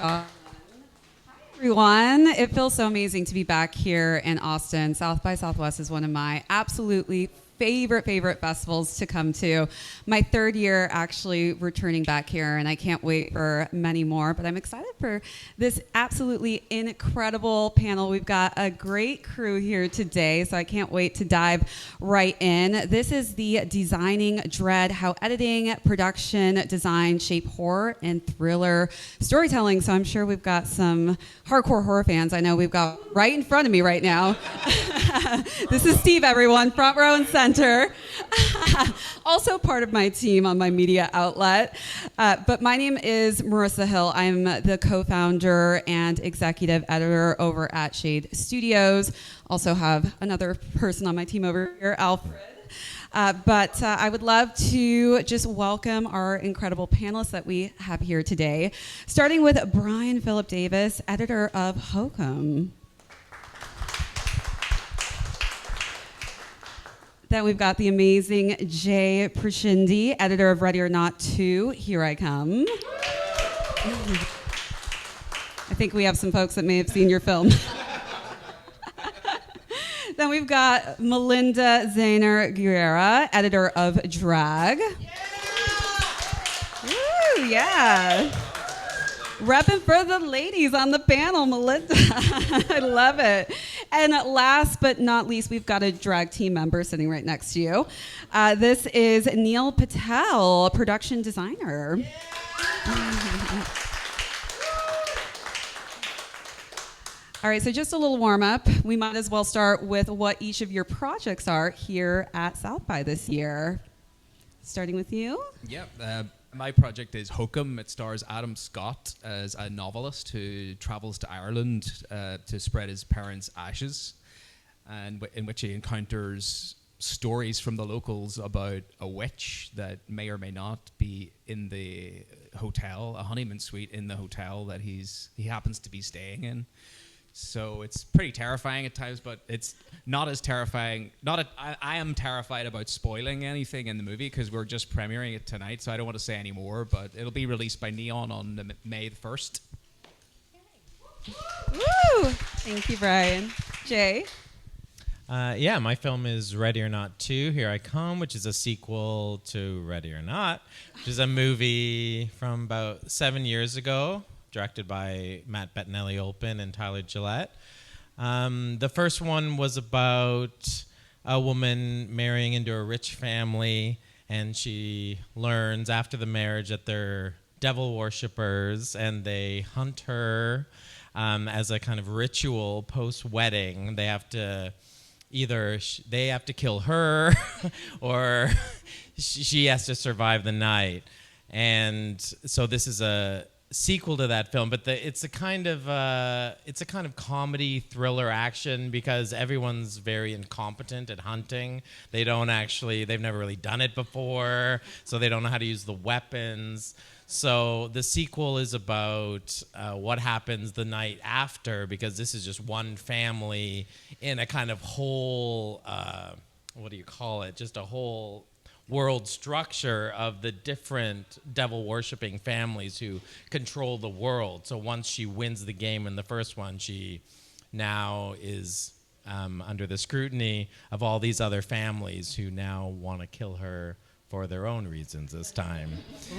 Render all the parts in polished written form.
Hi, everyone. It feels so amazing to be back here in Austin. South by Southwest is one of my absolutely favorite festivals to come to. My third year actually returning back here, and I can't wait for many more, but I'm excited for this absolutely incredible panel. We've got a great crew here today, so I can't wait to dive right in. This is the Designing Dread, How Editing, Production, Design Shape Horror and Thriller Storytelling. So I'm sure we've got some hardcore horror fans. I know we've got right in front of me right now. This is Steve, everyone, front row and center. Also part of my team on my media outlet. But my name is Marissa Hill. I'm the co-founder and executive editor over at Shade Studios. Also have another person on my team over here, Alfred. But I would love to just welcome our incredible panelists that we have here today, starting with Brian Philip Davis, editor of Hokum. Then we've got the amazing Jay Prychidny, editor of Ready or Not 2. Here I come. I think we have some folks that may have seen your film. Then we've got Malinda Zehner Guerra, editor of Drag. Woo, yeah. Repping for the ladies on the panel, Malinda. I love it. And last but not least, we've got a drag team member sitting right next to you. This is Neil Patel, production designer. Yeah. All right, so just a little warm up. We might as well start with what each of your projects are here at South by this year. Starting with you. Yeah, my project is Hokum. It stars Adam Scott as a novelist who travels to Ireland to spread his parents' ashes, and in which he encounters stories from the locals about a witch that may or may not be in the hotel, a honeymoon suite in the hotel that he happens to be staying in. So it's pretty terrifying at times, but it's not as terrifying. I am terrified about spoiling anything in the movie because we're just premiering it tonight, so I don't want to say any more, but it'll be released by Neon on May the 1st. Woo! Thank you, Brian. Jay? Yeah, my film is Ready or Not 2, Here I Come, which is a sequel to Ready or Not, which is a movie from about 7 years ago, directed by Matt Bettinelli-Olpin and Tyler Gillette. The first one was about a woman marrying into a rich family, and she learns after the marriage that they're devil worshippers, and they hunt her as a kind of ritual post-wedding. They have to they have to kill her or she has to survive the night. And so this is a sequel to that film, but it's a kind of comedy thriller action because everyone's very incompetent at hunting. They've never really done it before, so they don't know how to use the weapons. So the sequel is about what happens the night after, because this is just one family in a kind of whole, what do you call it? Just a whole world structure of the different devil-worshipping families who control the world. So once she wins the game in the first one, she now is under the scrutiny of all these other families who now want to kill her for their own reasons this time.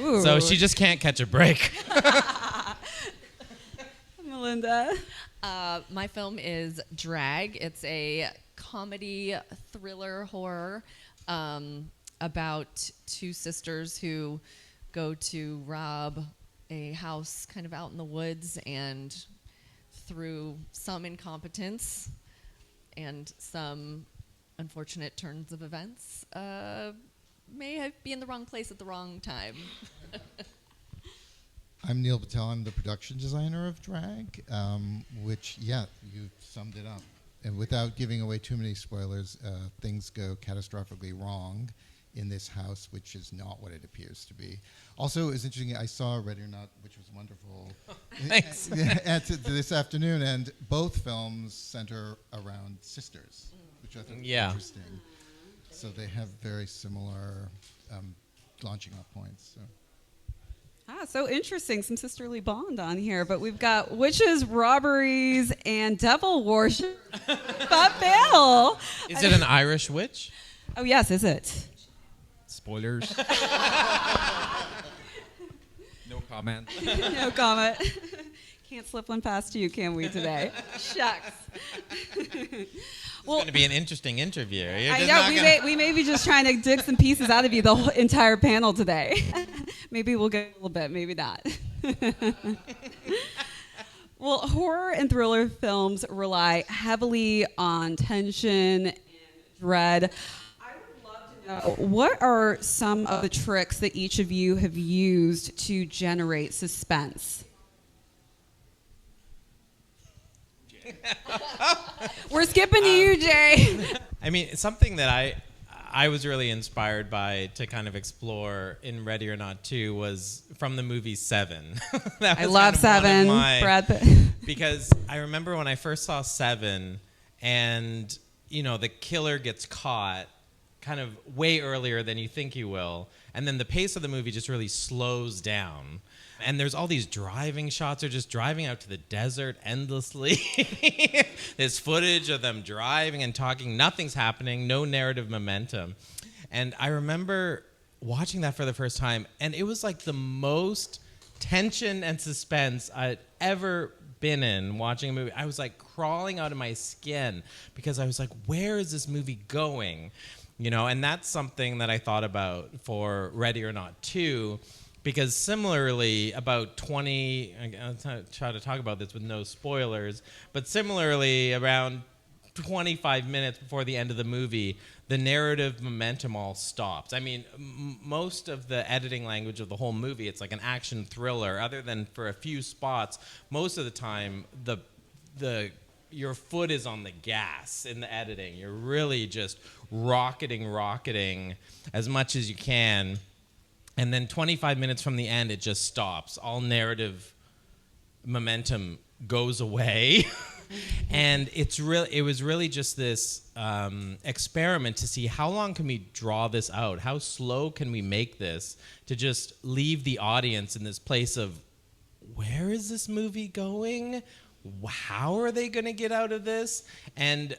Ooh. So she just can't catch a break. Malinda? My film is Drag. It's a comedy thriller horror about two sisters who go to rob a house kind of out in the woods, and through some incompetence and some unfortunate turns of events, may be in the wrong place at the wrong time. I'm Neil Patel. I'm the production designer of Drag, which, yeah, you summed it up. And without giving away too many spoilers, things go catastrophically wrong in this house, which is not what it appears to be. Also, it's interesting, I saw Ready or Not, which was wonderful. Thanks. This afternoon, and both films center around sisters, which I think is interesting. So they have very similar launching off points. So. So interesting. Some sisterly bond on here. But we've got witches, robberies, and devil worship. Patel. Is it an Irish witch? Oh, yes, is it? Spoilers. No comment. No comment. Can't slip one past you, can we, today? Shucks. It's going to be an interesting interview. I know. We may be just trying to dig some pieces out of you the whole entire panel today. Maybe we'll get a little bit, maybe not. Well, horror and thriller films rely heavily on tension and dread. I would love to know, what are some of the tricks that each of you have used to generate suspense? We're skipping to you, Jay. I mean, something that I was really inspired by to kind of explore in Ready or Not 2 was from the movie Seven. I love Seven, Brad Pitt. Because I remember when I first saw Seven, and the killer gets caught kind of way earlier than you think he will, and then the pace of the movie just really slows down. And there's all these driving shots. They're just driving out to the desert endlessly. There's footage of them driving and talking. Nothing's happening. No narrative momentum. And I remember watching that for the first time, and it was like the most tension and suspense I'd ever been in watching a movie. I was like crawling out of my skin because I was like, where is this movie going? And that's something that I thought about for Ready or Not 2. Because similarly, about 20, I'll try to talk about this with no spoilers, but similarly, around 25 minutes before the end of the movie, the narrative momentum all stops. I mean, most of the editing language of the whole movie, it's like an action thriller. Other than for a few spots, most of the time, your foot is on the gas in the editing. You're really just rocketing as much as you can. And then 25 minutes from the end, it just stops. All narrative momentum goes away. And it was really just this experiment to see how long can we draw this out? How slow can we make this to just leave the audience in this place of, where is this movie going? How are they going to get out of this? And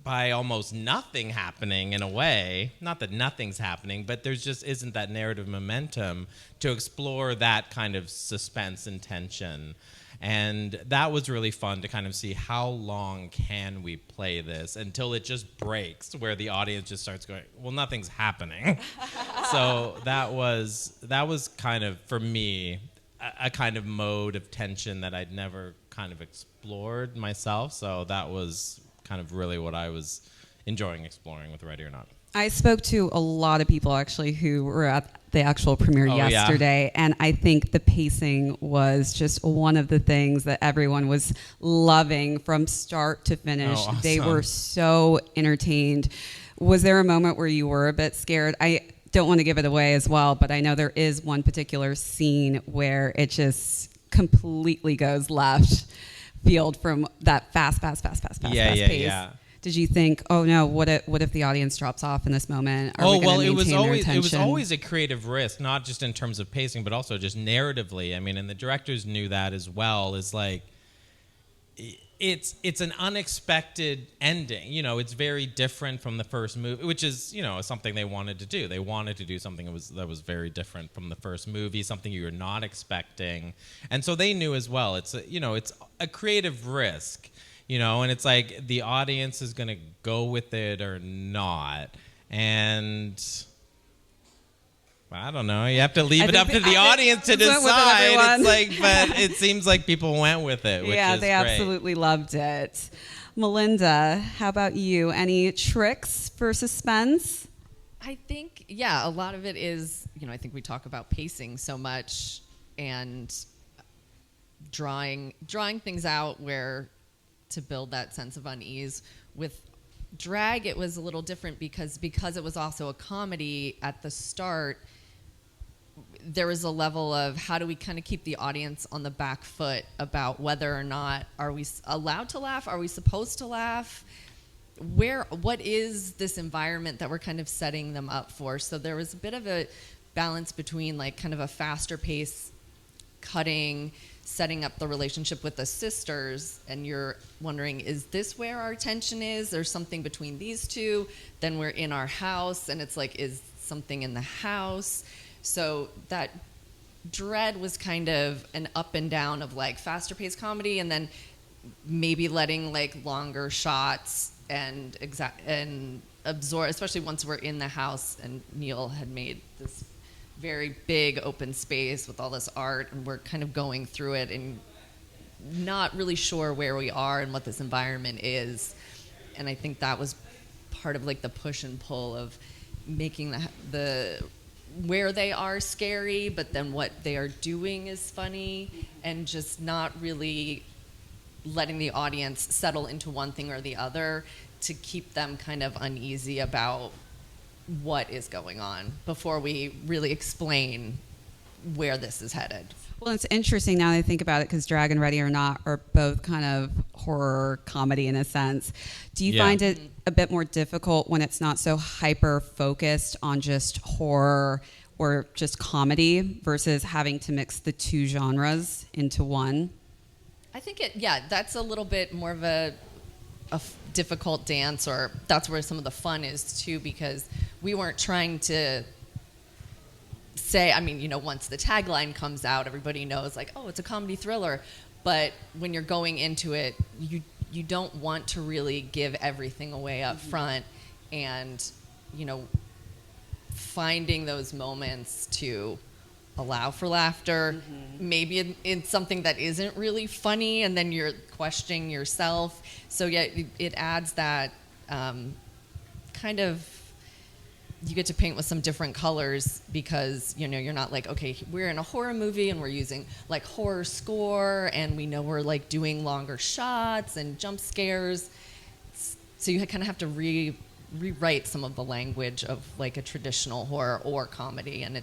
by almost nothing happening in a way, not that nothing's happening, but there just isn't that narrative momentum to explore that kind of suspense and tension. And that was really fun to kind of see how long can we play this until it just breaks, where the audience just starts going, well, nothing's happening. So that was kind of, for me, a kind of mode of tension that I'd never kind of explored myself. So that was kind of really what I was enjoying exploring with Ready or Not. I spoke to a lot of people actually who were at the actual premiere yesterday, and I think the pacing was just one of the things that everyone was loving from start to finish. Oh, awesome. They were so entertained. Was there a moment where you were a bit scared? I don't want to give it away as well, but I know there is one particular scene where it just completely goes left field from that fast pace. Yeah. Did you think, oh no, what if the audience drops off in this moment? Are we gonna maintain their attention? It was always a creative risk, not just in terms of pacing, but also just narratively. I mean, and the directors knew that as well. Is like, it's an unexpected ending. It's very different from the first movie, which is something they wanted to do. They wanted to do something that was very different from the first movie, something you were not expecting, and so they knew as well. It's a creative risk. And it's like the audience is going to go with it or not. And I don't know. You have to leave it up to the audience to decide. It's like, but it seems like people went with it, which is they absolutely loved it. Malinda, how about you? Any tricks for suspense? I think, a lot of it is, I think we talk about pacing so much and drawing things out where to build that sense of unease. With drag, it was a little different because it was also a comedy at the start. There was a level of how do we kind of keep the audience on the back foot about whether or not are we allowed to laugh? Are we supposed to laugh? What is this environment that we're kind of setting them up for? So there was a bit of a balance between like kind of a faster pace cutting, setting up the relationship with the sisters, and you're wondering, is this where our tension is? There's something between these two. Then we're in our house, and it's like, is something in the house? So that dread was kind of an up and down of like faster paced comedy, and then maybe letting like longer shots and absorb, especially once we're in the house and Neil had made this very big open space with all this art, and we're kind of going through it and not really sure where we are and what this environment is. And I think that was part of like the push and pull of making the where they are scary, but then what they are doing is funny, and just not really letting the audience settle into one thing or the other to keep them kind of uneasy about what is going on before we really explain where this is headed. Well, it's interesting now that I think about it, because Drag and Ready or Not are both kind of horror comedy in a sense. Do you find it a bit more difficult when it's not so hyper focused on just horror or just comedy versus having to mix the two genres into one? I think that's a little bit more of a difficult dance, or that's where some of the fun is too, because we weren't trying to say, I mean, once the tagline comes out, everybody knows like, oh, it's a comedy thriller. But when you're going into it, you don't want to really give everything away up front, and finding those moments to allow for laughter, maybe in something that isn't really funny, and then you're questioning yourself. So yeah, it adds that kind of, you get to paint with some different colors, because you're not like, okay, we're in a horror movie and we're using like horror score, and we know we're like doing longer shots and jump scares. So you kind of have to rewrite some of the language of like a traditional horror or comedy, and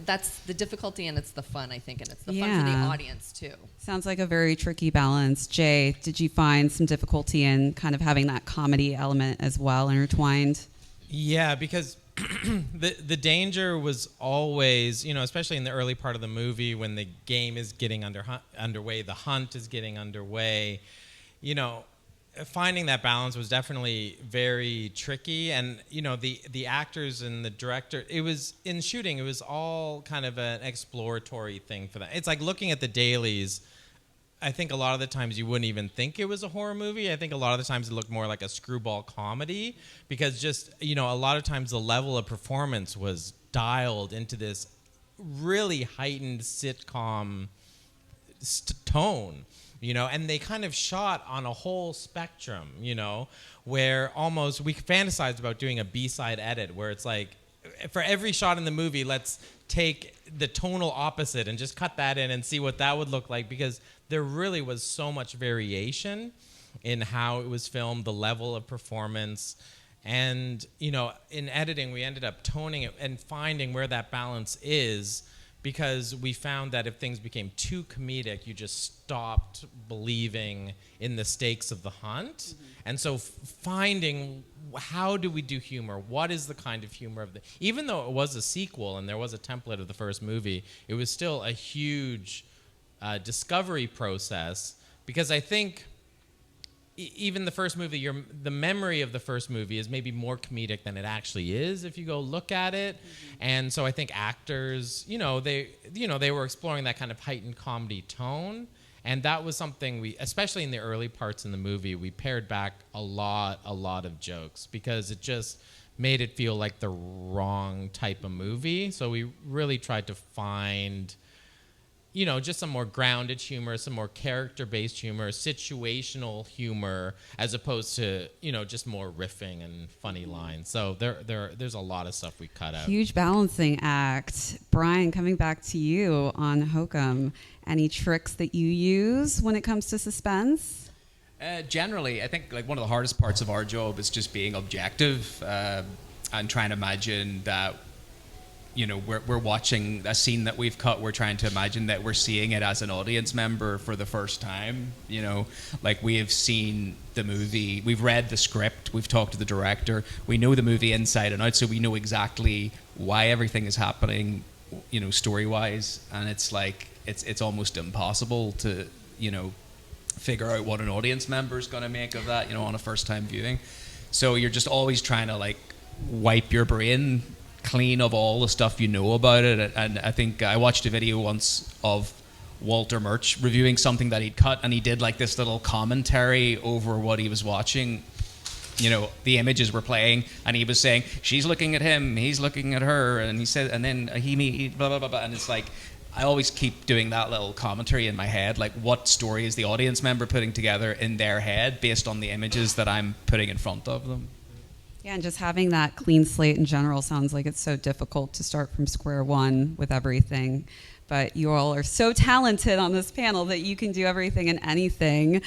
that's the difficulty, and it's the fun, I think, and it's the fun for the audience too. Sounds like a very tricky balance. Jay, did you find some difficulty in kind of having that comedy element as well intertwined? Yeah, because the danger was always, especially in the early part of the movie when the game is getting underway, the hunt is getting underway, finding that balance was definitely very tricky. And the actors and the director, it was all kind of an exploratory thing for them. It's like looking at the dailies. I think a lot of the times you wouldn't even think it was a horror movie. I think a lot of the times it looked more like a screwball comedy, because just a lot of times the level of performance was dialed into this really heightened sitcom tone. And they kind of shot on a whole spectrum, where almost we fantasized about doing a B-side edit where it's like, for every shot in the movie, let's take the tonal opposite and just cut that in and see what that would look like, because there really was so much variation in how it was filmed, the level of performance. And, in editing, we ended up toning it and finding where that balance is, because we found that if things became too comedic, you just stopped believing in the stakes of the hunt. And so finding, how do we do humor? What is the kind of humor of even though it was a sequel and there was a template of the first movie, it was still a huge discovery process, because I think even the first movie, the memory of the first movie is maybe more comedic than it actually is if you go look at it. And so I think actors, they were exploring that kind of heightened comedy tone. And that was something we, especially in the early parts in the movie, we pared back a lot of jokes, because it just made it feel like the wrong type of movie. So we really tried to find, just some more grounded humor, some more character-based humor, situational humor, as opposed to, just more riffing and funny lines. So there's a lot of stuff we cut out. Huge balancing act. Brian, coming back to you on Hokum, any tricks that you use when it comes to suspense? Generally, I think like one of the hardest parts of our job is just being objective and trying to imagine that we're watching a scene that we've cut. We're trying to imagine that we're seeing it as an audience member for the first time. Like we have seen the movie, we've read the script, we've talked to the director, we know the movie inside and out, so we know exactly why everything is happening, story-wise, and it's like it's almost impossible to figure out what an audience member is going to make of that on a first-time viewing. So you're just always trying to like wipe your brain clean of all the stuff about it. And I think I watched a video once of Walter Murch reviewing something that he'd cut, and he did like this little commentary over what he was watching. The images were playing, and he was saying, she's looking at him, he's looking at her, and he said, and then he blah, blah, blah, blah. And it's like, I always keep doing that little commentary in my head, like what story is the audience member putting together in their head based on the images that I'm putting in front of them. Yeah, and just having that clean slate in general sounds like it's so difficult to start from square one with everything. But you all are so talented on this panel that you can do everything and anything.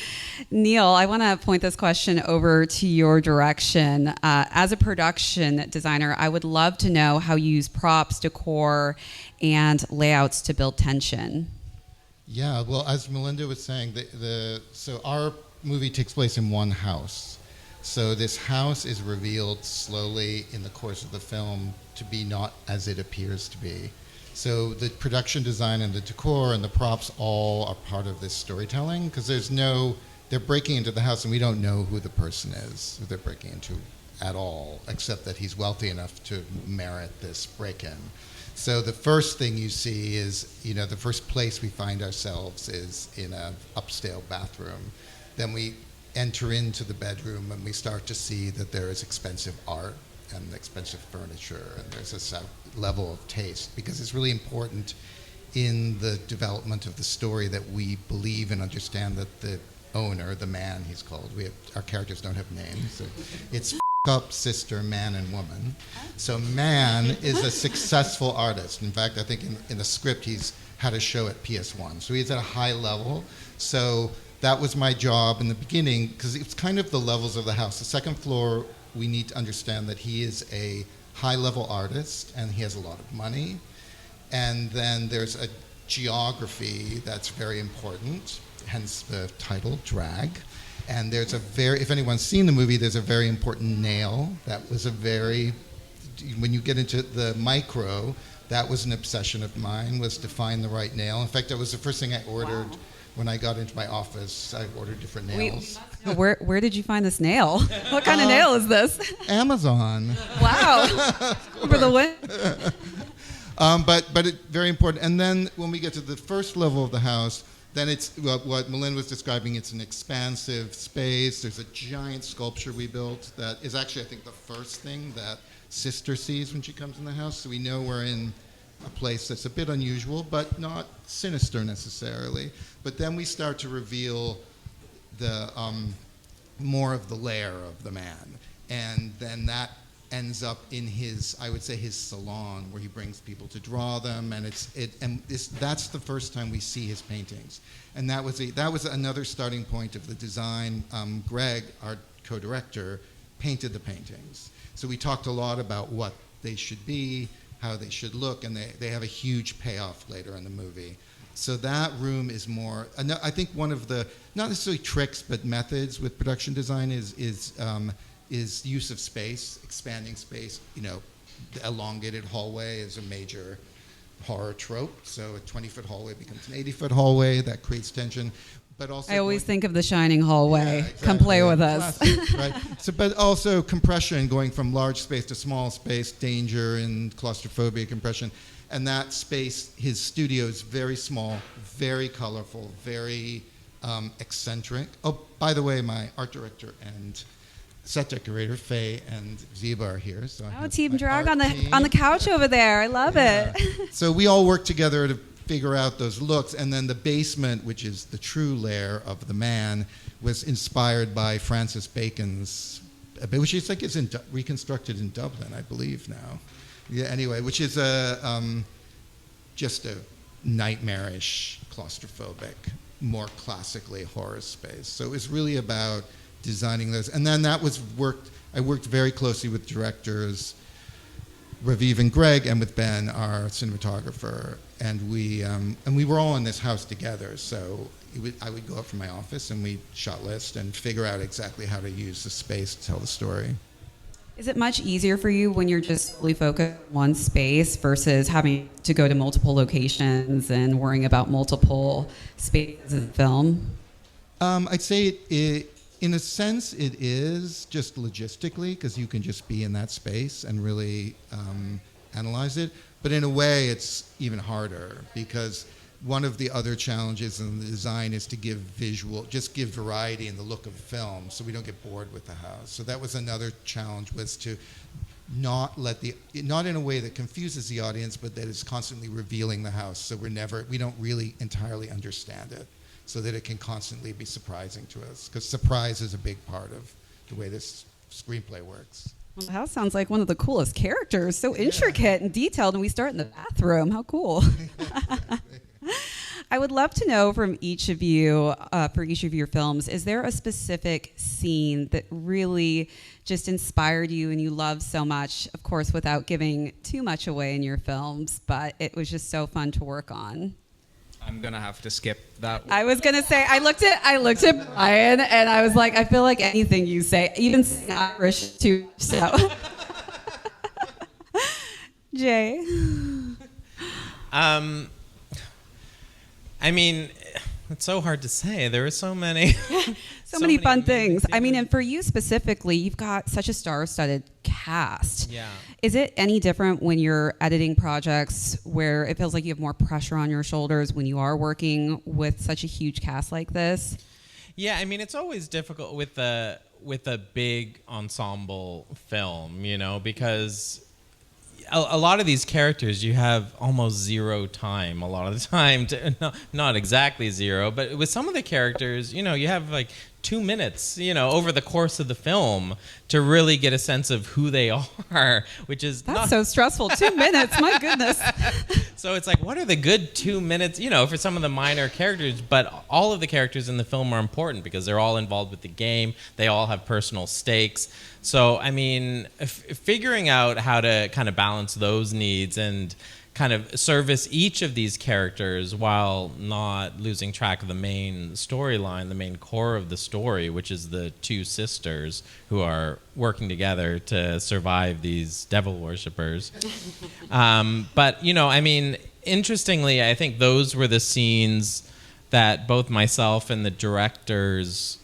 Neil, I want to point this question over to your direction. As a production designer, I would love to know how you use props, decor, and layouts to build tension. Yeah, well, as Malinda was saying, so our movie takes place in one house. So this house is revealed slowly in the course of the film to be not as it appears to be. So the production design and the decor and the props all are part of this storytelling, because they're breaking into the house and we don't know who the person is who they're breaking into at all, except that he's wealthy enough to merit this break-in. So the first thing you see is, the first place we find ourselves is in an upscale bathroom. Then we enter into the bedroom and we start to see that there is expensive art and expensive furniture, and there's a level of taste, because it's really important in the development of the story that we believe and understand that the owner, the man he's called, our characters don't have names, so it's up, sister, man, and woman. So man is a successful artist. In fact, I think in the script he's had a show at PS1, so he's at a high level. So that was my job in the beginning, because it's kind of the levels of the house. The second floor, we need to understand that he is a high-level artist and he has a lot of money. And then there's a geography that's very important, hence the title, drag. And there's if anyone's seen the movie, there's a very important nail. That was when you get into the micro, that was an obsession of mine, was to find the right nail. In fact, that was the first thing I ordered. Wow. When I got into my office, I ordered different nails. Wait, where did you find this nail? What kind of nail is this? Amazon. Wow. For the win. But it's very important. And then when we get to the first level of the house, then it's what Malinda was describing. It's an expansive space. There's a giant sculpture we built that is actually, I think, the first thing that Sister sees when she comes in the house. So we know we're in a place that's a bit unusual, but not sinister necessarily. But then we start to reveal the more of the lair of the man, and then that ends up in his salon, where he brings people to draw them, and that's the first time we see his paintings, and that was another starting point of the design. Greg, our co-director, painted the paintings, so we talked a lot about what they should be, how they should look, and they have a huge payoff later in the movie. So that room is more, I think one of the, not necessarily tricks, but methods with production design is use of space, expanding space. The elongated hallway is a major horror trope. So a 20-foot hallway becomes an 80-foot hallway. That creates tension. But also, I always think of the shining hallway. Yeah, exactly. Come play with us. Classic, right? So, but also compression, going from large space to small space, danger and claustrophobia, compression. And that space, his studio is very small, very colorful, very eccentric. Oh, by the way, my art director and set decorator, Faye and Zeba, are here. So Team Drag on the couch over there. I love it. So we all work together to figure out those looks. And then the basement, which is the true lair of the man, was inspired by Francis Bacon's, which is reconstructed in Dublin, I believe now. Yeah. Anyway, which is just a nightmarish, claustrophobic, more classically horror space. So it was really about designing those. And then I worked very closely with directors Raviv and Greg, and with Ben, our cinematographer, and we were all in this house together. So I would go up from my office and we'd shot list and figure out exactly how to use the space to tell the story. Is it much easier for you when you're just fully focused on one space versus having to go to multiple locations and worrying about multiple spaces in film? I'd say in a sense, it is just logistically, because you can just be in that space and really analyze it. But in a way, it's even harder, because one of the other challenges in the design is to give variety in the look of film, so we don't get bored with the house. So that was another challenge, was to not in a way that confuses the audience, but that is constantly revealing the house, so we don't really entirely understand it, so that it can constantly be surprising to us, because surprise is a big part of the way this screenplay works. Well, the house sounds like one of the coolest characters, so intricate and detailed, and we start in the bathroom. How cool. I would love to know from each of you, for each of your films, is there a specific scene that really just inspired you and you love so much, of course, without giving too much away in your films, but it was just so fun to work on? I'm gonna have to skip that one. I was gonna say, I looked at Brian and I was like, I feel like anything you say, even Irish too. So, Jay. I mean, it's so hard to say. There are so many, so many fun things. Yeah. I mean, and for you specifically, you've got such a star-studded cast. Yeah. Is it any different when you're editing projects where it feels like you have more pressure on your shoulders when you are working with such a huge cast like this? Yeah, I mean, it's always difficult with a big ensemble film, because a lot of these characters, you have almost zero time a lot of the time, not exactly zero, but with some of the characters, you have like 2 minutes, over the course of the film to really get a sense of who they are, which is That's so stressful. 2 minutes, my goodness. So it's like, what are the good 2 minutes, for some of the minor characters? But all of the characters in the film are important because they're all involved with the game. They all have personal stakes. So, I mean, figuring out how to kind of balance those needs and kind of service each of these characters while not losing track of the main storyline, the main core of the story, which is the two sisters who are working together to survive these devil worshippers. But, I mean, interestingly, I think those were the scenes that both myself and the directors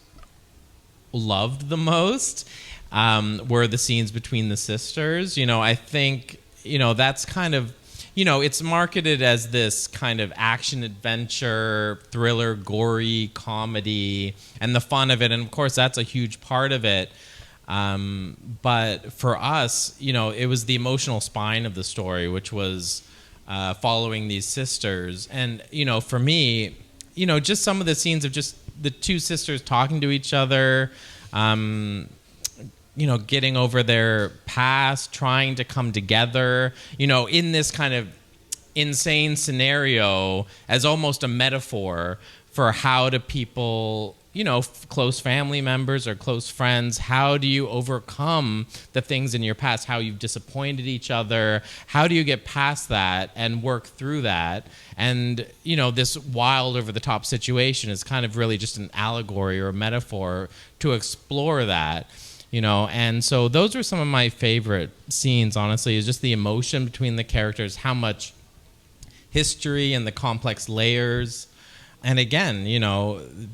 loved the most, were the scenes between the sisters. I think, that's kind of, it's marketed as this kind of action-adventure, thriller, gory comedy, and the fun of it. And, of course, that's a huge part of it. But for us, it was the emotional spine of the story, which was following these sisters. And, for me, just some of the scenes of just the two sisters talking to each other, getting over their past, trying to come together, in this kind of insane scenario as almost a metaphor for how do people, close family members or close friends, how do you overcome the things in your past, how you've disappointed each other, how do you get past that and work through that? And, this wild over-the-top situation is kind of really just an allegory or a metaphor to explore that. And so those were some of my favorite scenes, honestly, is just the emotion between the characters, how much history and the complex layers. And again,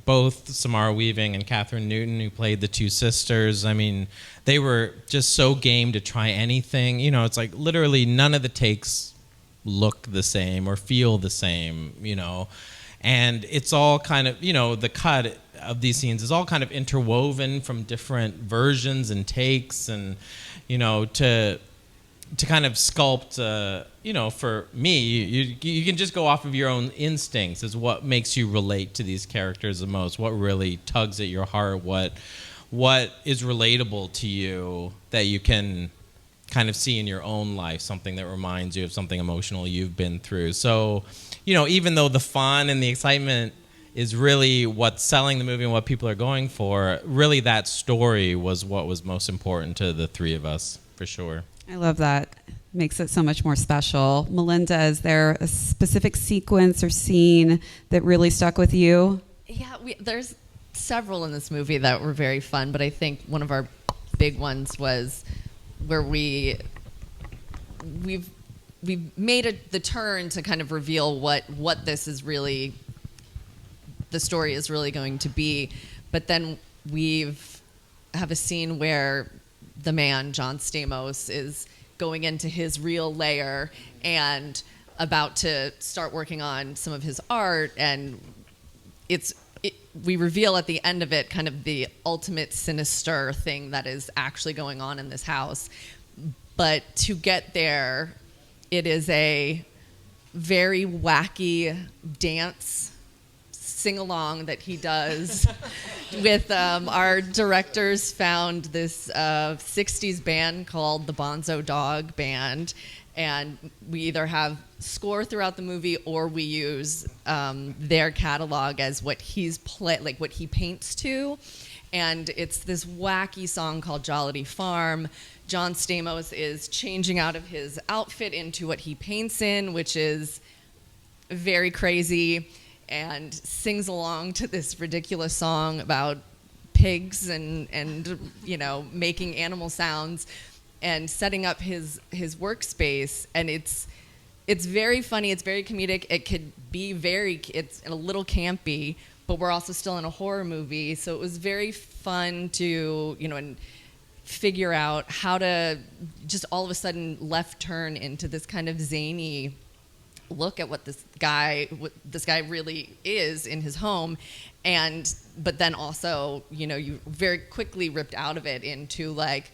both Samara Weaving and Catherine Newton, who played the two sisters, I mean, they were just so game to try anything. It's like literally none of the takes look the same or feel the same, And it's all kind of, the cut of these scenes is all kind of interwoven from different versions and takes, and to kind of sculpt for me, you can just go off of your own instincts as what makes you relate to these characters the most, what really tugs at your heart, what is relatable to you that you can kind of see in your own life, something that reminds you of something emotional you've been through. So even though the fun and the excitement is really what's selling the movie and what people are going for, really that story was what was most important to the three of us, for sure. I love that. makes it so much more special. Malinda, is there a specific sequence or scene that really stuck with you? Yeah, there's several in this movie that were very fun, but I think one of our big ones was where we've made the turn to kind of reveal what this is really, the story is really going to be, but then have a scene where the man, John Stamos, is going into his real lair and about to start working on some of his art, and we reveal at the end of it kind of the ultimate sinister thing that is actually going on in this house. But to get there, it is a very wacky dance sing-along that he does with our directors found this 60s band called the Bonzo Dog Band, and we either have score throughout the movie or we use their catalog as what what he paints to, and it's this wacky song called Jollity Farm. John Stamos is changing out of his outfit into what he paints in, which is very crazy, and sings along to this ridiculous song about pigs and making animal sounds and setting up his workspace. And it's very funny, it's very comedic, it could be it's a little campy, but we're also still in a horror movie, so it was very fun to and figure out how to just all of a sudden left turn into this kind of zany look at what this guy really is in his home, but then also you very quickly ripped out of it into like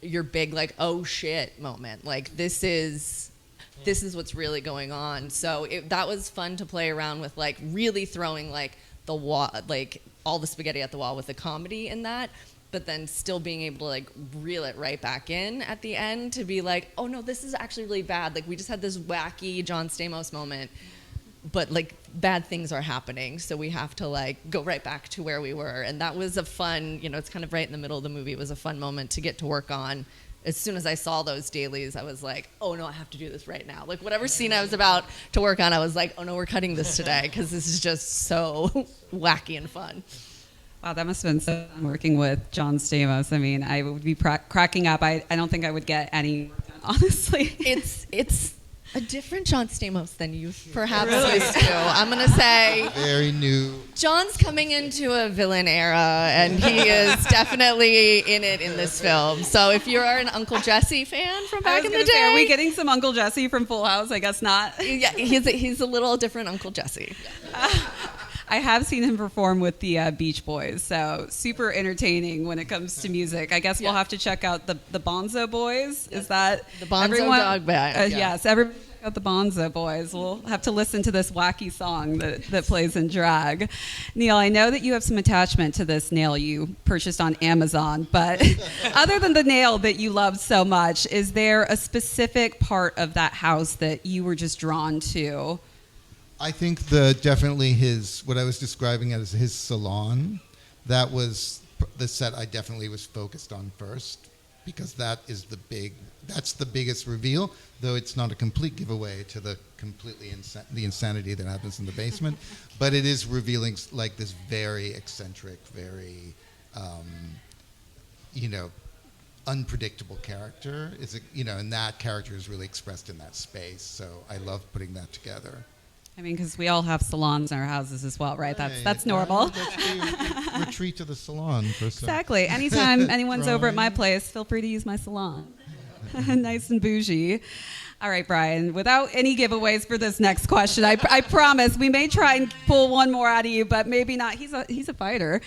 your big like oh shit moment, like this is what's really going on. So that was fun to play around with, like really throwing like the wall, like all the spaghetti at the wall with the comedy in that, but then still being able to like reel it right back in at the end to be like, oh no, this is actually really bad. Like we just had this wacky John Stamos moment, but like bad things are happening. So we have to like go right back to where we were. And that was a fun, it's kind of right in the middle of the movie. It was a fun moment to get to work on. As soon as I saw those dailies, I was like, oh no, I have to do this right now. Like whatever scene I was about to work on, I was like, oh no, we're cutting this today because this is just so wacky and fun. Wow, that must have been so fun working with John Stamos. I mean, I would be cracking up. I don't think I would get any, honestly. It's a different John Stamos than you perhaps used to. I'm going to say Very new. John's coming into a villain era, and he is definitely in it in this film. So if you are an Uncle Jesse fan from back in the day. Are we getting some Uncle Jesse from Full House? I guess not. Yeah, he's a little different Uncle Jesse. I have seen him perform with the Beach Boys, so super entertaining when it comes to music. I guess we'll have to check out the Bonzo Boys. Is that the Bonzo Dog Band? Yes, everyone check out the Bonzo Boys. We'll have to listen to this wacky song that plays in drag. Neil, I know that you have some attachment to this nail you purchased on Amazon, but other than the nail that you loved so much, is there a specific part of that house that you were just drawn to? I think definitely what I was describing as his salon, that was the set I definitely was focused on first, because that's the biggest reveal, though it's not a complete giveaway to the the insanity that happens in the basement, but it is revealing like this very eccentric, very, unpredictable character. And that character is really expressed in that space. So I love putting that together. I mean, because we all have salons in our houses as well, right? That's normal. That's the retreat to the salon. Exactly. Anytime anyone's over at my place, feel free to use my salon. Nice and bougie. All right, Brian, without any giveaways for this next question, I promise we may try and pull one more out of you, but maybe not. He's a fighter.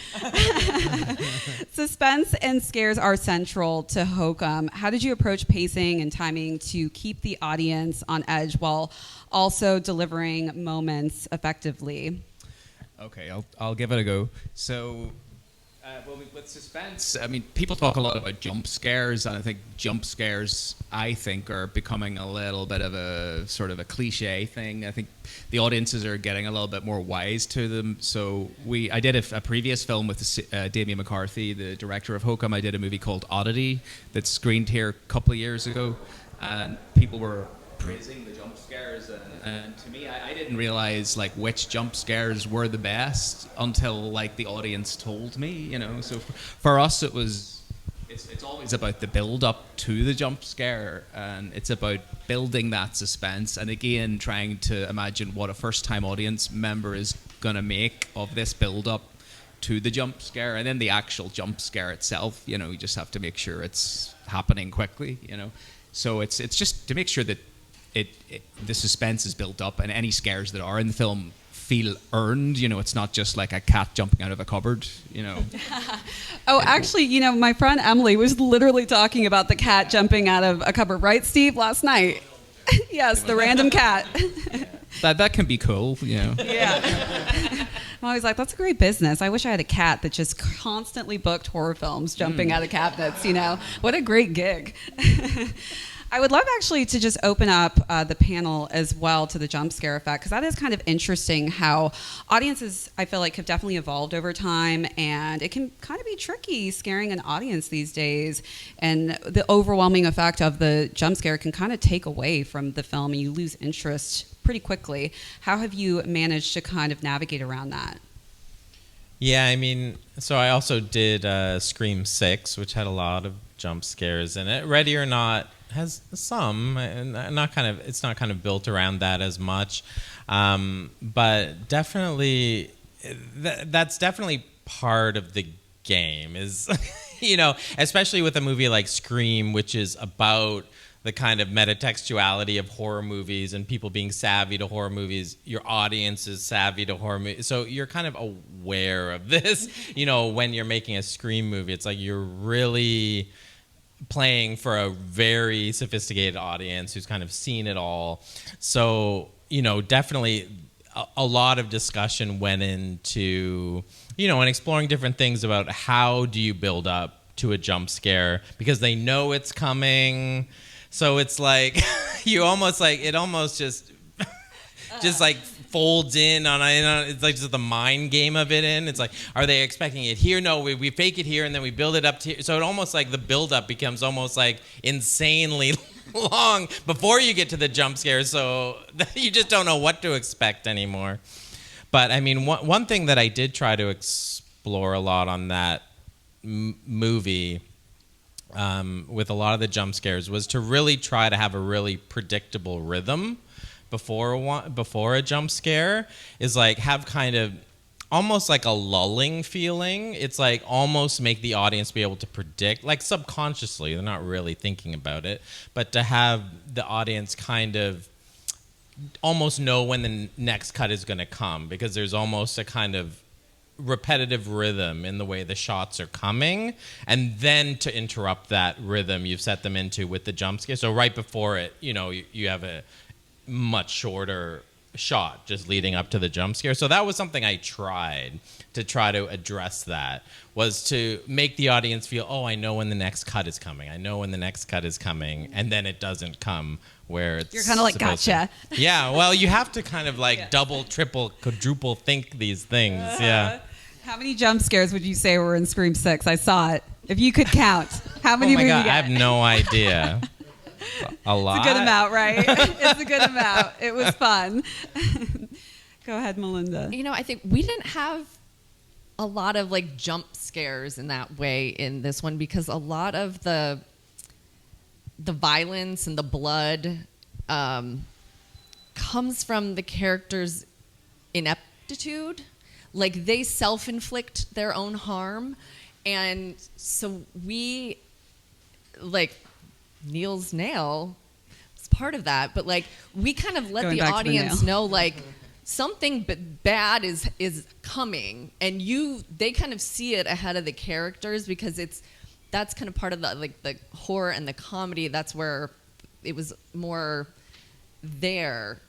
Suspense and scares are central to Hokum. How did you approach pacing and timing to keep the audience on edge while also delivering moments effectively? Okay, I'll give it a go. So With suspense, I mean, people talk a lot about jump scares, and I think jump scares, are becoming a little bit of a sort of a cliche thing. I think the audiences are getting a little bit more wise to them. So I did a previous film with Damien McCarthy, the director of Hokum. I did a movie called Oddity that screened here a couple of years ago, and people were praising the jump scares, and to me, I didn't realize like which jump scares were the best until like the audience told me, you know. So for us, it's always about the build up to the jump scare, and it's about building that suspense, and again trying to imagine what a first time audience member is gonna make of this build up to the jump scare, and then the actual jump scare itself. You know, you just have to make sure it's happening quickly, you know. So it's just to make sure that the suspense is built up, and any scares that are in the film feel earned. You know, it's not just like a cat jumping out of a cupboard, you know. Oh, actually, you know, my friend Emily was literally talking about the cat jumping out of a cupboard, right, Steve, last night? Yes, the random cat. That can be cool, you know. Yeah. I'm always like, that's a great business. I wish I had a cat that just constantly booked horror films jumping out of cabinets, you know. What a great gig. I would love actually to just open up the panel as well to the jump scare effect, because that is kind of interesting how audiences, I feel like, have definitely evolved over time, and it can kind of be tricky scaring an audience these days, and the overwhelming effect of the jump scare can kind of take away from the film, and you lose interest pretty quickly. How have you managed to kind of navigate around that? Yeah, I mean, so I also did Scream 6, which had a lot of jump scares in it. Ready or Not has some, and it's not kind of built around that as much, but definitely that's definitely part of the game. Is you know, especially with a movie like Scream, which is about the kind of metatextuality of horror movies and people being savvy to horror movies. Your audience is savvy to horror movies, so you're kind of aware of this. You know, when you're making a Scream movie, it's like you're really playing for a very sophisticated audience who's kind of seen it all. So, you know, definitely a lot of discussion went into, you know, and exploring different things about how do you build up to a jump scare, because they know it's coming. So it's like you almost like it almost just like folds in on it's like just the mind game of it. It's like, are they expecting it here? No, we fake it here and then we build it up to here. So it almost like the build up becomes almost like insanely long before you get to the jump scare, so you just don't know what to expect anymore. But I mean, one thing that I did try to explore a lot on that movie with a lot of the jump scares was to really try to have a really predictable rhythm before a jump scare, is like have kind of almost like a lulling feeling. It's like almost make the audience be able to predict, like subconsciously, they're not really thinking about it, but to have the audience kind of almost know when the next cut is going to come, because there's almost a kind of repetitive rhythm in the way the shots are coming, and then to interrupt that rhythm you've set them into with the jump scare. So right before it, you know, you have a much shorter shot just leading up to the jump scare. So that was something I tried to address, that was to make the audience feel, oh, I know when the next cut is coming. I know when the next cut is coming, and then it doesn't come where it's You're kind of like, gotcha. Yeah, well, you have to kind of like double, triple, quadruple think these things. Yeah. How many jump scares would you say were in Scream 6? I saw it. If you could count, how many would you get? I have no idea. A lot. It's a good amount, right? It's a good amount. It was fun. Go ahead, Malinda. You know, I think we didn't have a lot of like jump scares in that way in this one, because a lot of the violence and the blood comes from the characters' ineptitude. Like, they self-inflict their own harm. And so we, like, Neil's nail is part of that. But, like, we kind of let the audience know, like, something bad is coming. And they kind of see it ahead of the characters, because that's kind of part of the horror and the comedy. That's where it was more there.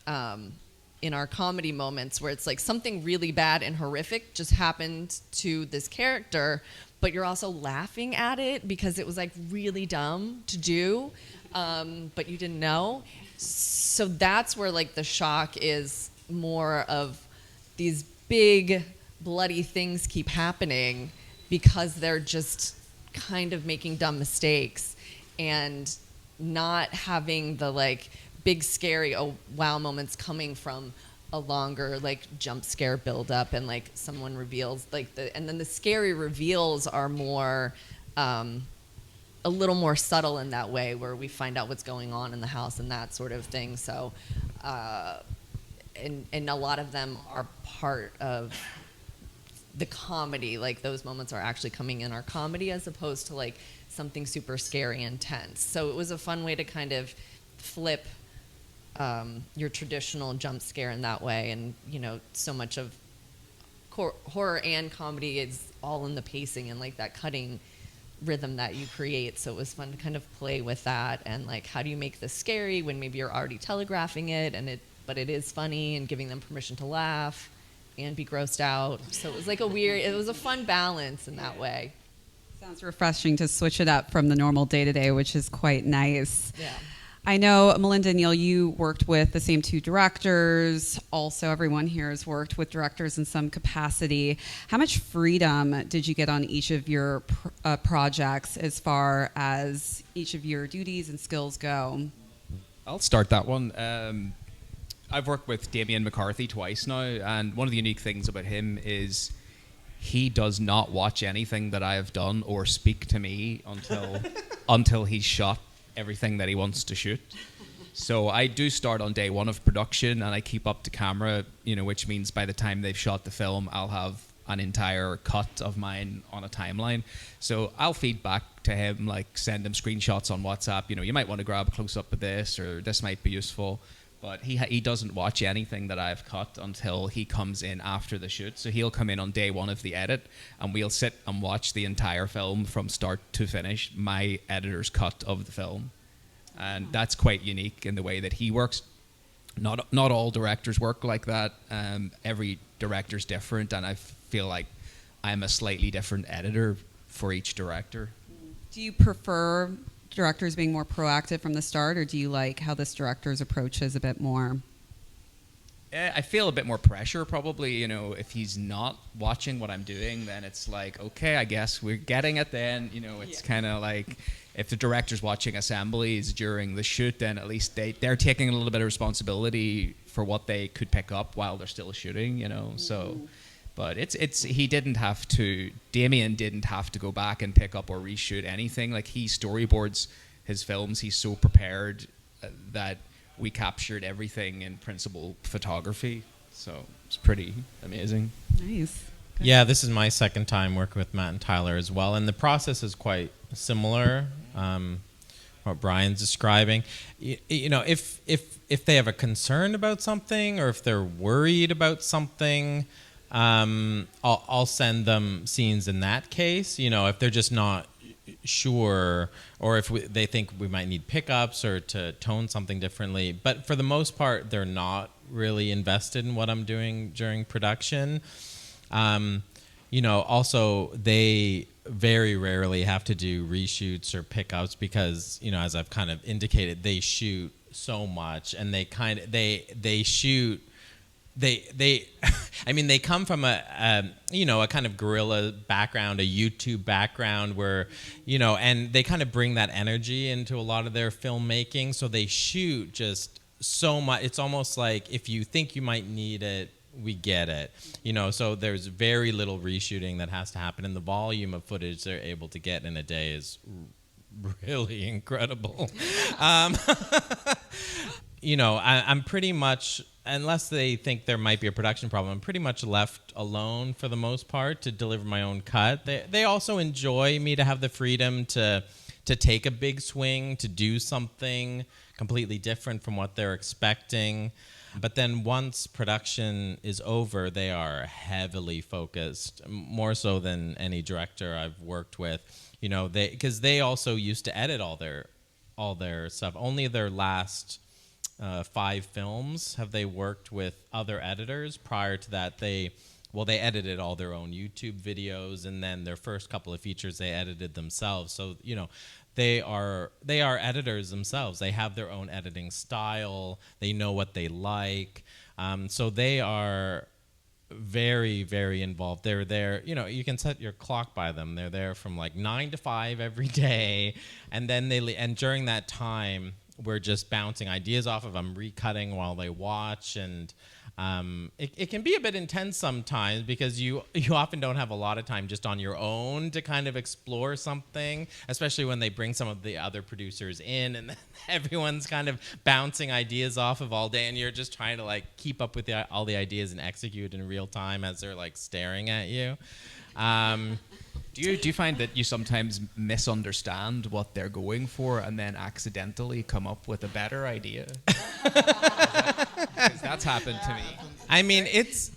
in our comedy moments where it's like something really bad and horrific just happened to this character, but you're also laughing at it because it was like really dumb to do, but you didn't know. So that's where like the shock is more of these big bloody things keep happening because they're just kind of making dumb mistakes and not having the like big scary oh wow moments coming from a longer like jump scare build up and like someone reveals like and then the scary reveals are more a little more subtle in that way where we find out what's going on in the house and that sort of thing. So and a lot of them are part of the comedy, like those moments are actually coming in our comedy as opposed to like something super scary and tense. So it was a fun way to kind of flip your traditional jump scare in that way. And you know, so much of horror and comedy is all in the pacing and like that cutting rhythm that you create. So it was fun to kind of play with that and like how do you make this scary when maybe you're already telegraphing it but it is funny, and giving them permission to laugh and be grossed out. So it was like it was a fun balance in that way. Sounds refreshing to switch it up from the normal day-to-day, which is quite nice. Yeah. I know, Malinda and Neil, you worked with the same two directors. Also, everyone here has worked with directors in some capacity. How much freedom did you get on each of your projects as far as each of your duties and skills go? I'll start that one. I've worked with Damien McCarthy twice now, and one of the unique things about him is he does not watch anything that I have done or speak to me until he's shot everything that he wants to shoot. So I do start on day one of production, and I keep up to camera, which means by the time they've shot the film, I'll have an entire cut of mine on a timeline. So I'll feed back to him, like send him screenshots on WhatsApp. You might want to grab a close up of this, or this might be useful. But he doesn't watch anything that I've cut until he comes in after the shoot. So he'll come in on day one of the edit, and we'll sit and watch the entire film from start to finish, my editor's cut of the film. And that's quite unique in the way that he works. Not all directors work like that. Every director's different, and I feel like I'm a slightly different editor for each director. Do you prefer directors being more proactive from the start, or do you like how this director's approach is a bit more? I feel a bit more pressure probably. If he's not watching what I'm doing, then it's like, okay, I guess we're getting it then. It's kind of like if the director's watching assemblies during the shoot, then at least they're taking a little bit of responsibility for what they could pick up while they're still shooting, so. But Damien didn't have to go back and pick up or reshoot anything. Like, he storyboards his films. He's so prepared that we captured everything in principal photography. So it's pretty amazing. Nice. Good. Yeah, this is my second time working with Matt and Tyler as well. And the process is quite similar, what Brian's describing. If they have a concern about something, or if they're worried about something, I'll send them scenes in that case. If they're just not sure, or if they think we might need pickups or to tone something differently. But for the most part, they're not really invested in what I'm doing during production. Also, they very rarely have to do reshoots or pickups because, as I've kind of indicated, they shoot so much, and they shoot. They they come from a kind of guerrilla background, a YouTube background where, and they kind of bring that energy into a lot of their filmmaking. So they shoot just so much. It's almost like if you think you might need it, we get it. So there's very little reshooting that has to happen, and the volume of footage they're able to get in a day is really incredible. I'm pretty much, unless they think there might be a production problem, I'm pretty much left alone for the most part to deliver my own cut. They also enjoy me to have the freedom to take a big swing, to do something completely different from what they're expecting. But then once production is over, they are heavily focused, more so than any director I've worked with. Because they also used to edit all their stuff. Only their last 5 films have they worked with other editors. Prior to that, they edited all their own YouTube videos, and then their first couple of features they edited themselves. So, they are editors themselves. They have their own editing style. They know what they like. So they are very, very involved. They're there, you can set your clock by them. They're there from like 9 to 5 every day. And then and during that time, we're just bouncing ideas off of them, recutting while they watch. And it can be a bit intense sometimes because you often don't have a lot of time just on your own to kind of explore something, especially when they bring some of the other producers in and then everyone's kind of bouncing ideas off of all day, and you're just trying to like keep up with all the ideas and execute in real time as they're like staring at you. Do you find that you sometimes misunderstand what they're going for and then accidentally come up with a better idea? 'Cause that's happened to me. I mean, it's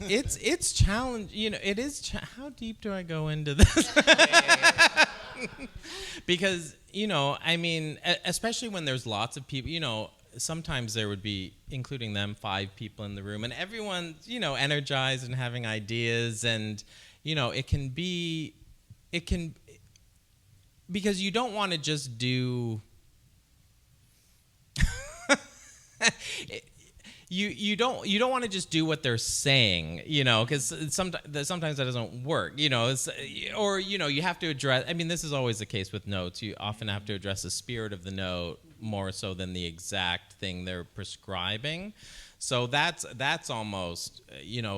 challenge. It is. How deep do I go into this? Because I mean, especially when there's lots of people. Sometimes there would be, including them, 5 people in the room, and everyone's energized and having ideas, and it can because you don't want to just do. You don't want to just do what they're saying, because sometimes that doesn't work, or you have to address. I mean, this is always the case with notes. You often have to address the spirit of the note more so than the exact thing they're prescribing. So that's almost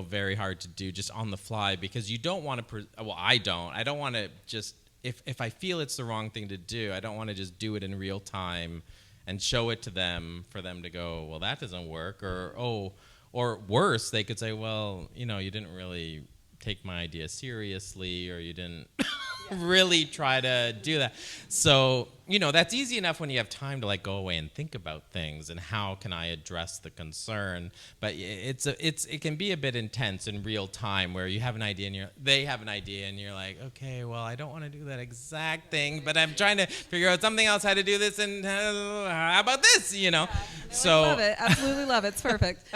very hard to do just on the fly, because you don't want to. I don't want to just if I feel it's the wrong thing to do, I don't want to just do it in real time and show it to them for them to go, well, that doesn't work, or worse, they could say, well, you didn't really take my idea seriously, or you didn't really try to do that. So, that's easy enough when you have time to like go away and think about things and how can I address the concern. But it can be a bit intense in real time where you have an idea and they have an idea and you're like, okay, well, I don't want to do that exact thing, but I'm trying to figure out something else how to do this, and how about this, So I love it. Absolutely love it. It's perfect.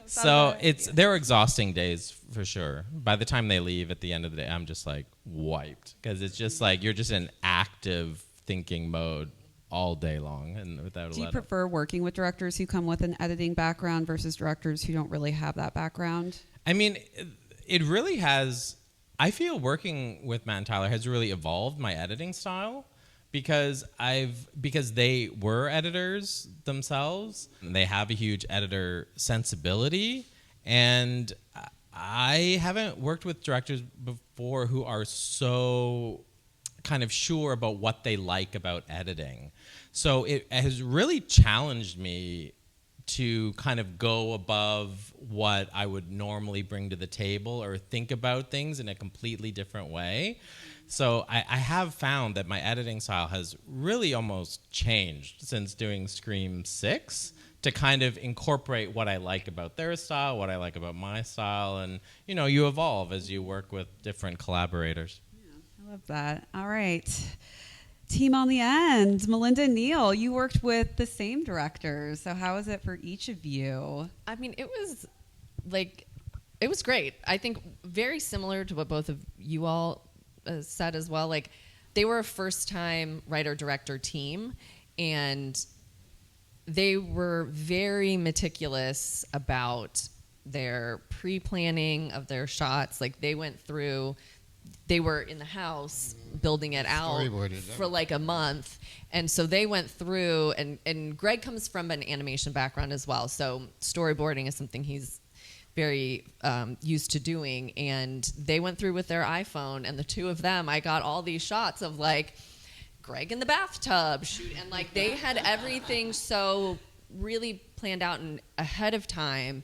So they're exhausting days for sure. By the time they leave at the end of the day, I'm just like wiped, because it's just like you're just in active thinking mode all day long and without a Do you let up. prefer working with directors who come with an editing background versus directors who don't really have that background? I mean, it really has. I feel working with Matt and Tyler has really evolved my editing style. Because they were editors themselves, and they have a huge editor sensibility, and I haven't worked with directors before who are so kind of sure about what they like about editing. So it has really challenged me to kind of go above what I would normally bring to the table or think about things in a completely different way. So I have found that my editing style has really almost changed since doing Scream 6 to kind of incorporate what I like about their style, what I like about my style, and you evolve as you work with different collaborators. Yeah, I love that. All right. Team on the end, Malinda and Neil, you worked with the same directors. So how was it for each of you? I mean, it was great. I think very similar to what both of you all said as well. Like, they were a first-time writer-director team, and they were very meticulous about their pre-planning of their shots. Like, they were in the house building it out for like a month, and so they went through, and Greg comes from an animation background as well, so storyboarding is something he's very used to doing, and they went through with their iPhone, and the two of them, I got all these shots of like Greg in the bathtub and like they had everything so really planned out and ahead of time,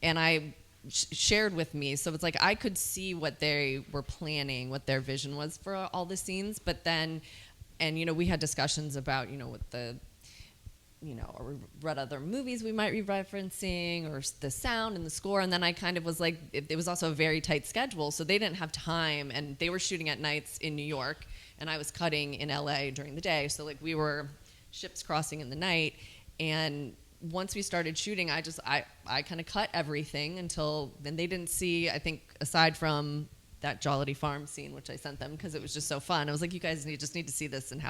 and I shared with me, so it's like I could see what they were planning, what their vision was for all the scenes. But then, and we had discussions about what the or what other movies we might be referencing, or the sound and the score. And then I kind of was like, it was also a very tight schedule, so they didn't have time, and they were shooting at nights in New York, and I was cutting in LA during the day. So like we were ships crossing in the night, And once we started shooting, I kind of cut everything until then. They didn't see, I think, aside from that Jollity Farm scene, which I sent them because it was just so fun. I was like, you guys just need to see this and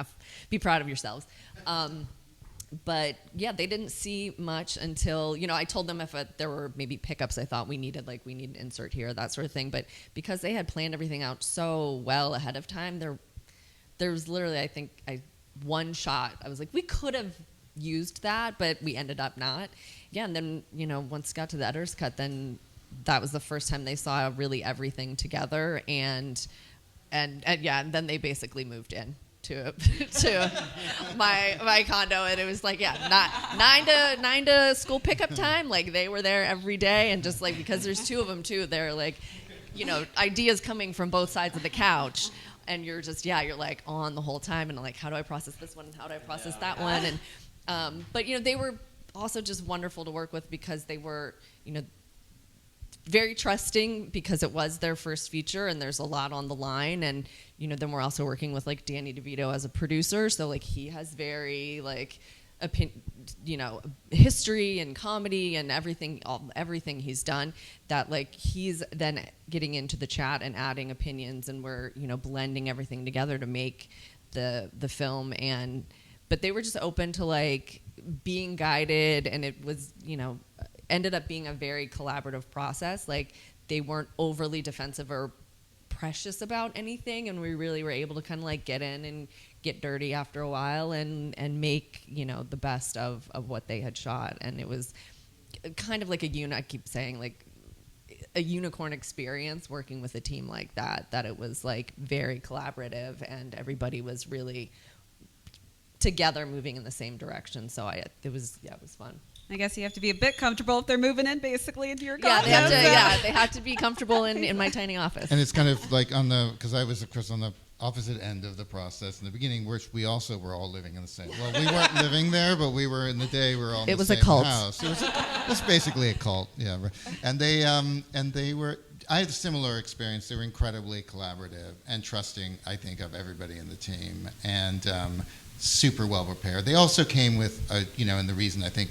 be proud of yourselves. But yeah, they didn't see much until, I told them if there were maybe pickups I thought we need an insert here, that sort of thing. But because they had planned everything out so well ahead of time, there was literally, I think, one shot. I was like, we could have used that, but we ended up not. Yeah, and then, once it got to the editor's cut, then that was the first time they saw really everything together. And then they basically moved in to my condo, and it was like, nine to school pickup time. Like, they were there every day, and just like, because there's two of them too, they're like, ideas coming from both sides of the couch, and you're just you're like on the whole time, and like, how do I process this one and how do I process that one? And but they were also just wonderful to work with because they were very trusting, because it was their first feature and there's a lot on the line. And then we're also working with like Danny DeVito as a producer, so like he has very like history and comedy and everything he's done, that like he's then getting into the chat and adding opinions, and we're blending everything together to make the film. But they were just open to like being guided, and it was ended up being a very collaborative process. Like, they weren't overly defensive or precious about anything, and we really were able to kind of like get in and get dirty after a while and make the best of what they had shot. And it was kind of like I keep saying, like a unicorn experience working with a team like that it was like very collaborative, and everybody was really together moving in the same direction. So it was fun. I guess you have to be a bit comfortable if they're moving in basically into your condo. They have to be comfortable in my tiny office. And it's kind of like because I was, of course, on the opposite end of the process in the beginning, which we also were all living in the same. Well, we weren't living there, but we were in the day. We were all in the same house. It was basically a cult, yeah. And they were. I had a similar experience. They were incredibly collaborative and trusting, I think, of everybody in the team, and super well prepared. They also came with, and the reason I think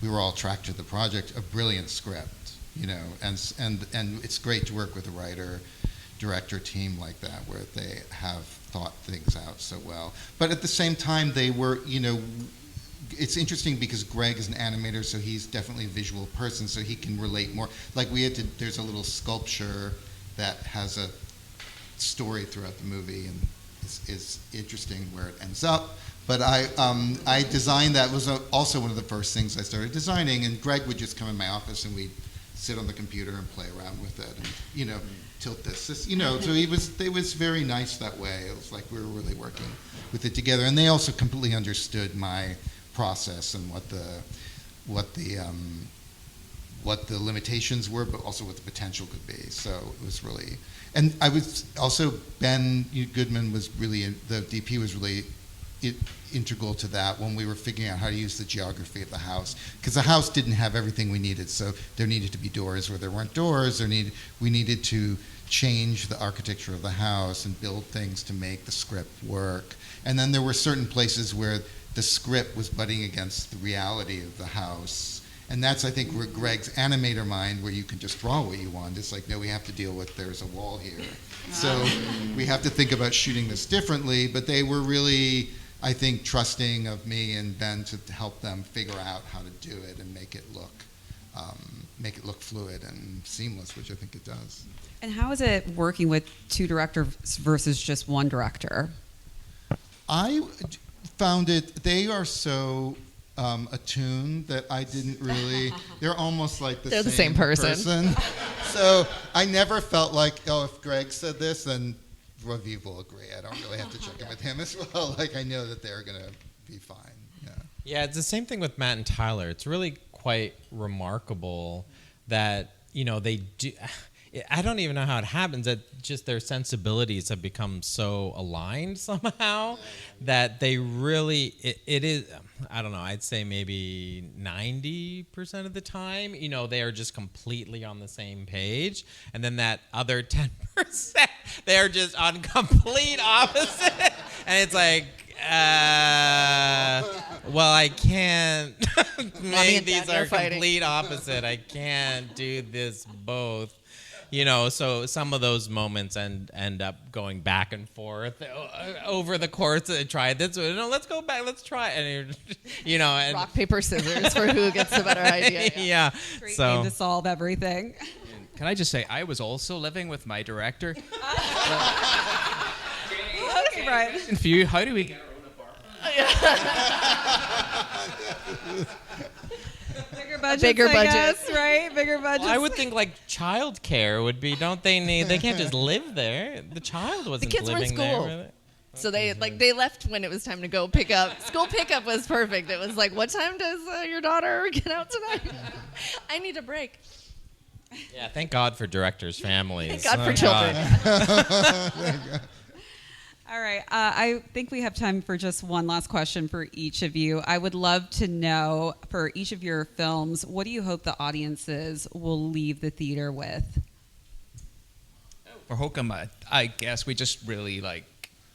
we were all attracted to the project, a brilliant script, and it's great to work with a writer-director team like that, where they have thought things out so well. But at the same time, they were, it's interesting because Greg is an animator, so he's definitely a visual person, so he can relate more. Like there's a little sculpture that has a story throughout the movie, and is interesting where it ends up. But I designed that. Was also one of the first things I started designing, and Greg would just come in my office and we'd sit on the computer and play around with it, and tilt this, so it was very nice that way. It was like we were really working with it together, and they also completely understood my process and what the limitations were, but also what the potential could be. So it was really, and I was also, Ben Goodman was really, the DP was really integral to that when we were figuring out how to use the geography of the house, because the house didn't have everything we needed. So there needed to be doors where there weren't doors. We needed to change the architecture of the house and build things to make the script work. And then there were certain places where the script was butting against the reality of the house. And that's, I think, where Greg's animator mind, where you can just draw what you want. It's like, no, we have to deal with, there's a wall here. So we have to think about shooting this differently. But they were really, I think, trusting of me and Ben to help them figure out how to do it and make it look fluid and seamless, which I think it does. And how is it working with two directors versus just one director? I found they are so attuned that I didn't really, they're almost like they're the same person. So I never felt like, if Greg said this, then Raviv will agree. I don't really have to check in with him as well. Like, I know that they're going to be fine. Yeah, it's the same thing with Matt and Tyler. It's really quite remarkable that, they do. I don't even know how it happens, that just their sensibilities have become so aligned somehow that they really, it is, I don't know, I'd say maybe 90% of the time, they are just completely on the same page. And then that other 10%, they're just on complete opposite. And it's like, Well, I can't. Mommy and These Daddy are are fighting. complete opposite. I can't do this both. You know, so some of those moments end up going back and forth over the course. Try this. No, let's go back. Let's try. And you know, and Rock, paper, scissors for who gets the better idea. yeah. Great So game to solve everything. Can I just say, I was also living with my director. Okay, Brian. And for you, how do we get our own apartment? Bigger budgets, Bigger I budget. guess, right? Bigger budgets. I would think like childcare would be. Don't they need? They can't just live there. The child wasn't kids were in living school. there. Really. So they left when it was time to go pick up. School pickup was perfect. It was like, what time does your daughter get out tonight? I need a break. Yeah, thank God for directors' families. Thank God for God. children. All right. I think we have time for just one last question for each of you. I would love to know, for each of your films, what do you hope the audiences will leave the theater with? For Hokum, I guess we just really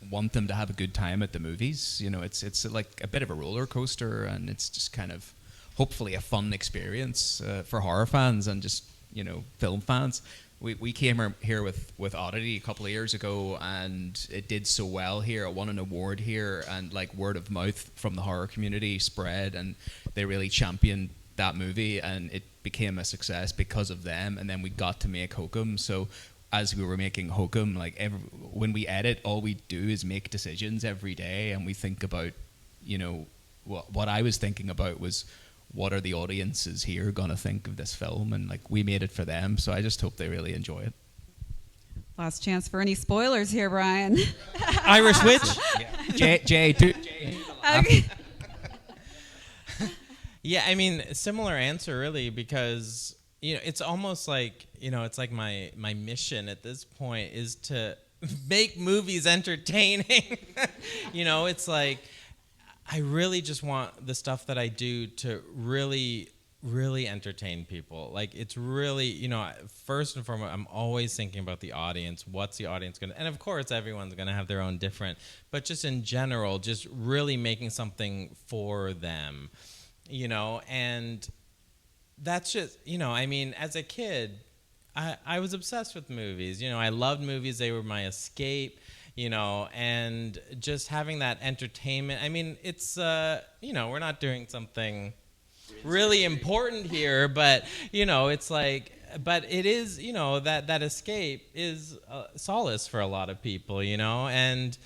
want them to have a good time at the movies. You know, it's like a bit of a roller coaster, and it's just kind of hopefully a fun experience for horror fans and just film fans. We came here with Oddity a couple of years ago, and it did so well here. It won an award here, and word of mouth from the horror community spread, and they really championed that movie, and it became a success because of them. And then we got to make Hokum. So as we were making Hokum, when we edit, all we do is make decisions every day, and we think about, what I was thinking about was, what are the audiences here going to think of this film? And we made it for them. So I just hope they really enjoy it. Last chance for any spoilers here, Brian. Irish Witch. Jay, Okay. Yeah, I mean, similar answer really, because it's almost like it's like my mission at this point is to make movies entertaining. It's like I really just want the stuff that I do to really, really entertain people. It's really, first and foremost, I'm always thinking about the audience. What's the audience going to... And, of course, everyone's going to have their own different... But just in general, just really making something for them, And that's just, as a kid, I was obsessed with movies. I loved movies. They were my escape. And just having that entertainment. I mean, it's, we're not doing something really important here, but, it's but it is, that escape is solace for a lot of people, and,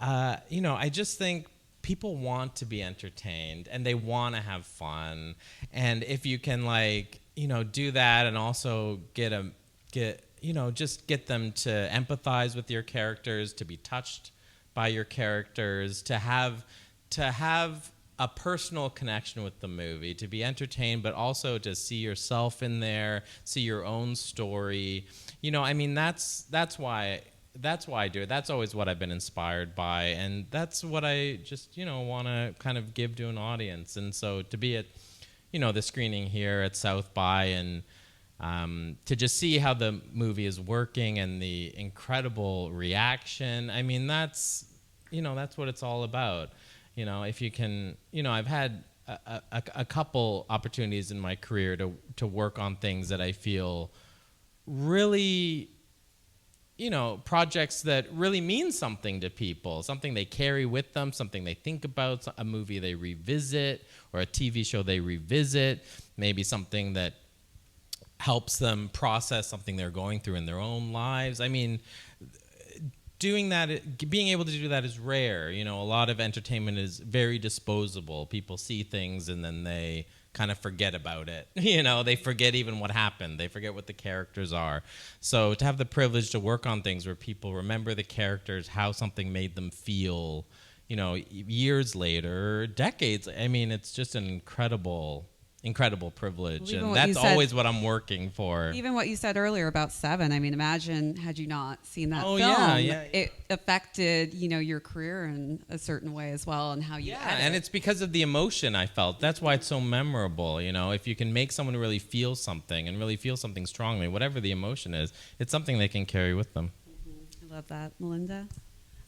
I just think people want to be entertained and they want to have fun. And if you can do that and also just get them to empathize with your characters, to be touched by your characters, to have a personal connection with the movie, to be entertained, but also to see yourself in there, see your own story. That's why I do it. That's always what I've been inspired by, and that's what I just want to kind of give to an audience. And so to be at the screening here at South by and to just see how the movie is working and the incredible reaction. I mean, that's what it's all about. If you can, I've had a couple opportunities in my career to work on things that I feel really, projects that really mean something to people, something they carry with them, something they think about, a movie they revisit, or a TV show they revisit, maybe something that helps them process something they're going through in their own lives. I mean, doing that, being able to do that is rare. A lot of entertainment is very disposable. People see things and then they kind of forget about it. They forget even what happened. They forget what the characters are. So to have the privilege to work on things where people remember the characters, how something made them feel, years later, decades, I mean, it's just an incredible privilege, Well, and that's always what I'm working for. Even what you said earlier about Seven, I mean, imagine had you not seen that film, yeah. It affected, your career in a certain way as well, and how you edit. And it's because of the emotion I felt. That's why it's so memorable. If you can make someone really feel something and really feel something strongly, whatever the emotion is, it's something they can carry with them. I love that. Malinda?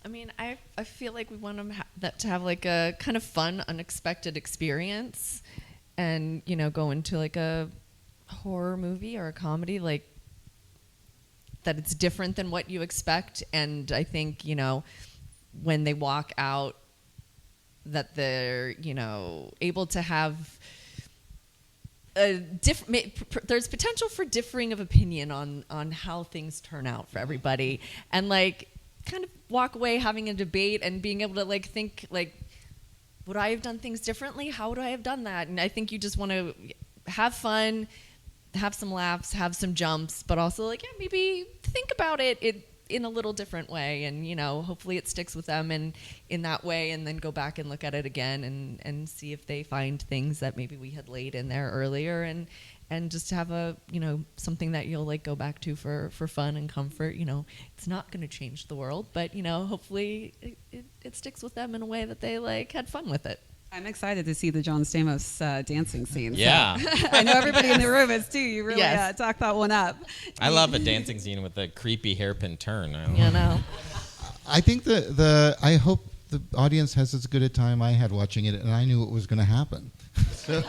I mean, I feel like we want them that to have like a kind of fun, unexpected experience, and go into like a horror movie or a comedy, like that it's different than what you expect. And I think when they walk out, that they're able to have a there's potential for differing of opinion on how things turn out for everybody, and like kind of walk away having a debate and being able to like think like, would I have done things differently? How would I have done that? And I think you just want to have fun, have some laughs, have some jumps, but also like, yeah, maybe think about it in a little different way, and hopefully it sticks with them and in that way, and then go back and look at it again and see if they find things that maybe we had laid in there earlier, and just have a something that you'll like go back to for fun and comfort. It's not going to change the world, but hopefully it sticks with them in a way that they like had fun with it. I'm excited to see the John Stamos dancing scene. Yeah. So. I know everybody in the room is too. You really Yes. talked that one up. I love a dancing scene with a creepy hairpin turn. I think I hope the audience has as good a time I had watching it, and I knew it was going to happen. So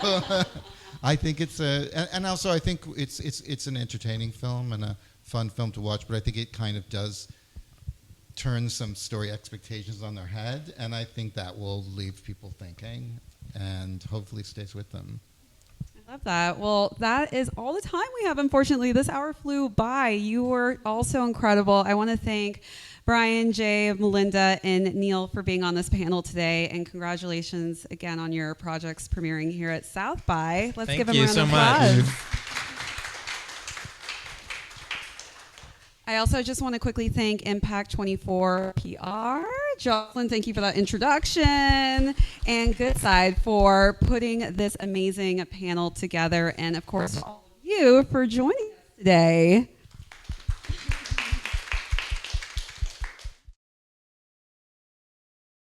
I think and also I think it's an entertaining film and a fun film to watch, but I think it kind of does turn some story expectations on their head, and I think that will leave people thinking and hopefully stays with them. I love that. Well, that is all the time we have, unfortunately. This hour flew by. You were all so incredible. I want to thank Brian, Jay, Malinda, and Neil for being on this panel today, and congratulations again on your projects premiering here at South by. Let's give them a round of applause. I also just want to quickly thank Impact 24 PR. Jocelyn, thank you for that introduction. And Goodside for putting this amazing panel together. And of course, all of you for joining us today.